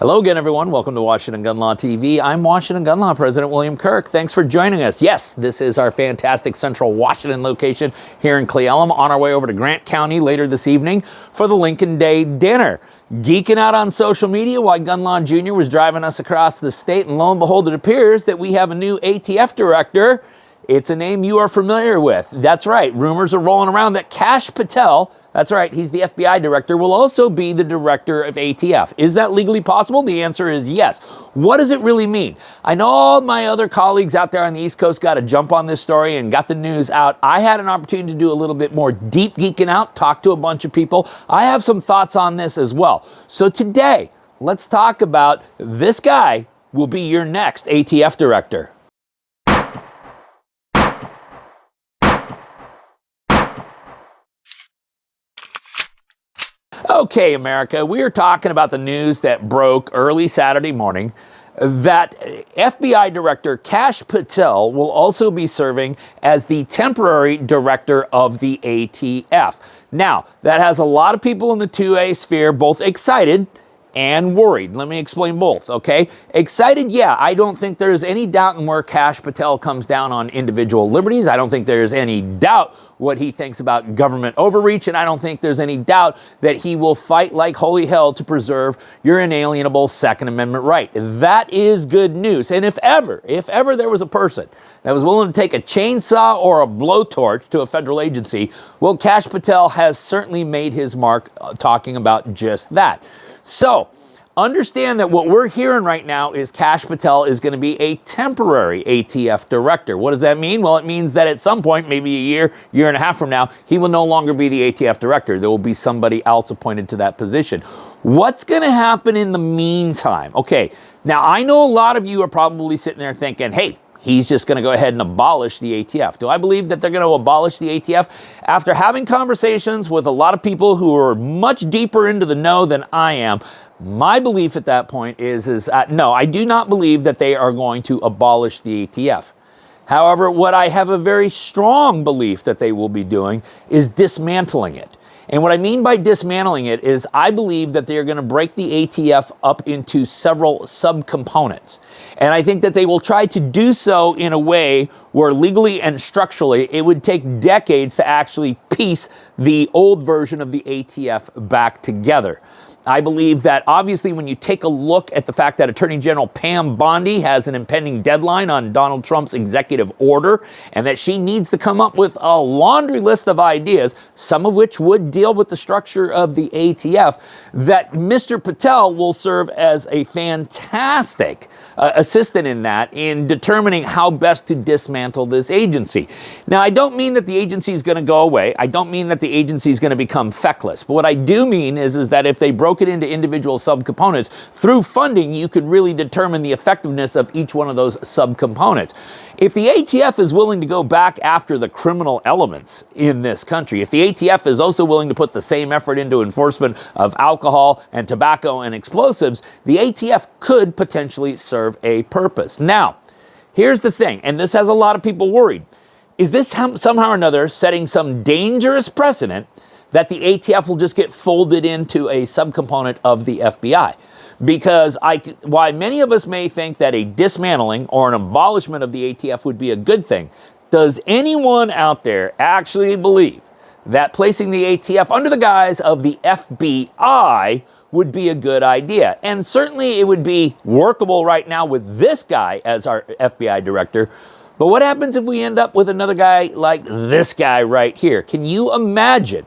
Hello again, everyone. Welcome to Washington Gun Law TV. I'm Washington Gun Law President William Kirk. Thanks for joining us. Yes, this is our fantastic Central Washington location here in Cle Elum, on our way over to Grant County later this evening for the Lincoln Day dinner. Geeking out on social media while Gun Law Jr. was driving us across the state, and lo and behold, it appears that we have a new ATF director. It's a name you are familiar with. That's right. Rumors are rolling around that Kash Patel, that's right, he's the FBI director, will also be the director of ATF. Is that legally possible? The answer is yes. What does it really mean? I know all my other colleagues out there on the East Coast got a jump on this story and got the news out. I had an opportunity to do a little bit more deep geeking out, talk to a bunch of people. I have some thoughts on this as well. So today, let's talk about this guy will be your next ATF director. Okay, America, we are talking about the news that broke early Saturday morning that FBI Director Kash Patel will also be serving as the temporary director of the ATF. Now, that has a lot of people in the 2A sphere both excited and worried. Let me explain both, okay? Excited, yeah, I don't think there's any doubt in where Kash Patel comes down on individual liberties. I don't think there's any doubt what he thinks about government overreach, and I don't think there's any doubt that he will fight like holy hell to preserve your inalienable Second Amendment right. That is good news. And if ever there was a person that was willing to take a chainsaw or a blowtorch to a federal agency, well, Kash Patel has certainly made his mark talking about just that. So, understand that what we're hearing right now is Kash Patel is going to be a temporary ATF director. What does that mean? Well, it means that at some point, maybe a year and a half from now, he will no longer be the ATF director. There will be somebody else appointed to that position. What's going to happen in the meantime? Okay, now I know a lot of you are probably sitting there thinking, hey, he's just going to go ahead and abolish the ATF. Do I believe that they're going to abolish the ATF? After having conversations with a lot of people who are much deeper into the know than I am, my belief at that point is no, I do not believe that they are going to abolish the ATF. However, what I have a very strong belief that they will be doing is dismantling it. And what I mean by dismantling it is I believe that they are going to break the ATF up into several subcomponents. And I think that they will try to do so in a way where legally and structurally it would take decades to actually piece the old version of the ATF back together. I believe that obviously when you take a look at the fact that Attorney General Pam Bondi has an impending deadline on Donald Trump's executive order, and that she needs to come up with a laundry list of ideas, some of which would deal with the structure of the ATF, that Mr. Patel will serve as a fantastic assistant in that, in determining how best to dismantle this agency. Now, I don't mean that the agency is going to go away. I don't mean that the agency is going to become feckless. But what I do mean is that if they broke it into individual subcomponents, through funding, you could really determine the effectiveness of each one of those subcomponents. If the ATF is willing to go back after the criminal elements in this country, if the ATF is also willing to put the same effort into enforcement of alcohol and tobacco and explosives, the ATF could potentially serve a purpose. Now, here's the thing, and this has a lot of people worried. Is this somehow or another setting some dangerous precedent that the ATF will just get folded into a subcomponent of the FBI? Because while many of us may think that a dismantling or an abolishment of the ATF would be a good thing, does anyone out there actually believe that placing the ATF under the guise of the FBI would be a good idea? And certainly it would be workable right now with this guy as our FBI director. But what happens if we end up with another guy like this guy right here? Can you imagine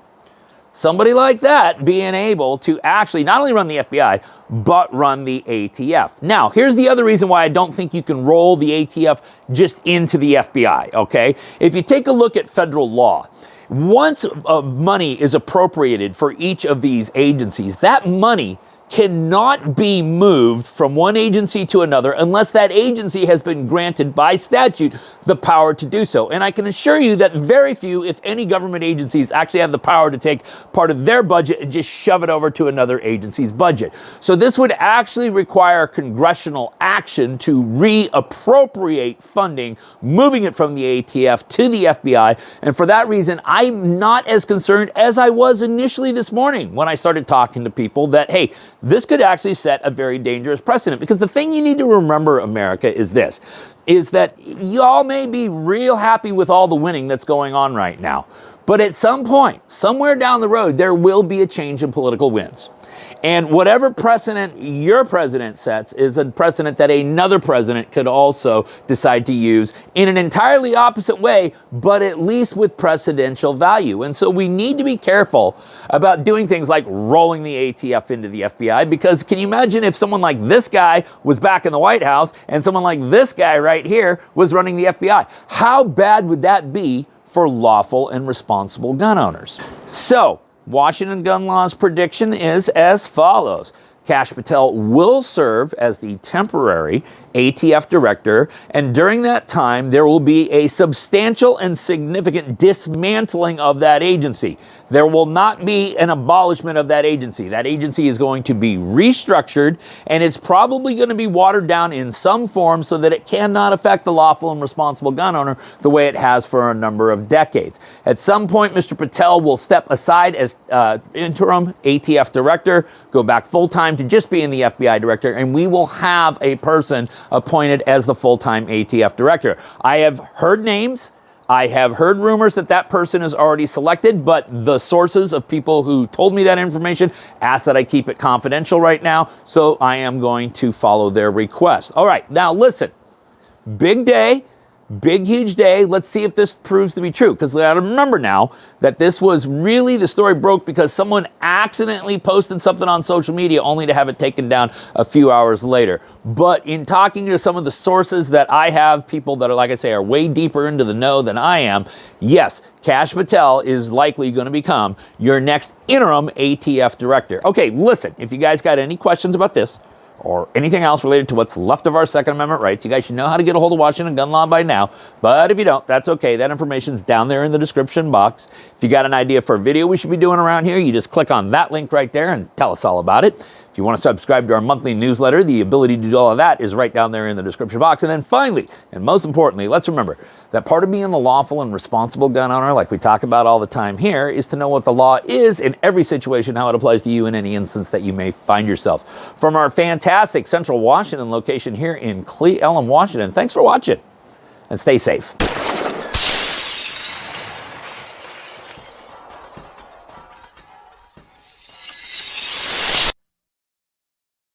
somebody like that being able to actually not only run the FBI, but run the ATF? Now, here's the other reason why I don't think you can roll the ATF just into the FBI, okay? If you take a look at federal law, once money is appropriated for each of these agencies, that money cannot be moved from one agency to another unless that agency has been granted by statute the power to do so. And I can assure you that very few, if any, government agencies actually have the power to take part of their budget and just shove it over to another agency's budget. So this would actually require congressional action to reappropriate funding, moving it from the ATF to the FBI. And for that reason, I'm not as concerned as I was initially this morning when I started talking to people that, hey, this could actually set a very dangerous precedent, because the thing you need to remember, America, is this, is that y'all may be real happy with all the winning that's going on right now, but at some point, somewhere down the road, there will be a change in political winds. And whatever precedent your president sets is a precedent that another president could also decide to use in an entirely opposite way, but at least with precedential value. And so we need to be careful about doing things like rolling the ATF into the FBI, because can you imagine if someone like this guy was back in the White House and someone like this guy right here was running the FBI? How bad would that be for lawful and responsible gun owners? So, Washington gun law's prediction is as follows. Kash Patel will serve as the temporary ATF director, and during that time, there will be a substantial and significant dismantling of that agency. There will not be an abolishment of that agency. That agency is going to be restructured, and it's probably going to be watered down in some form so that it cannot affect the lawful and responsible gun owner the way it has for a number of decades. At some point, Mr. Patel will step aside as interim ATF director, go back full-time to just being the FBI director, and we will have a person appointed as the full-time ATF director. I have heard names. I have heard rumors that that person is already selected, but the sources of people who told me that information asked that I keep it confidential right now, so I am going to follow their request. All right, now listen, big day. Big, huge day. Let's see if this proves to be true, because I got to remember now that this was really, the story broke because someone accidentally posted something on social media only to have it taken down a few hours later. But in talking to some of the sources that I have, people that are, like I say, are way deeper into the know than I am, yes, Kash Patel is likely going to become your next interim ATF director. Okay, listen, if you guys got any questions about this, or anything else related to what's left of our Second Amendment rights, you guys should know how to get a hold of Washington gun law by now. But if you don't, that's okay. That information's down there in the description box. If you got an idea for a video we should be doing around here, you just click on that link right there and tell us all about it. If you want to subscribe to our monthly newsletter, the ability to do all of that is right down there in the description box. And then finally, and most importantly, let's remember that part of being the lawful and responsible gun owner, like we talk about all the time here, is to know what the law is in every situation, how it applies to you in any instance that you may find yourself. From our fantastic Central Washington location here in Cle Elum, Washington, thanks for watching and stay safe.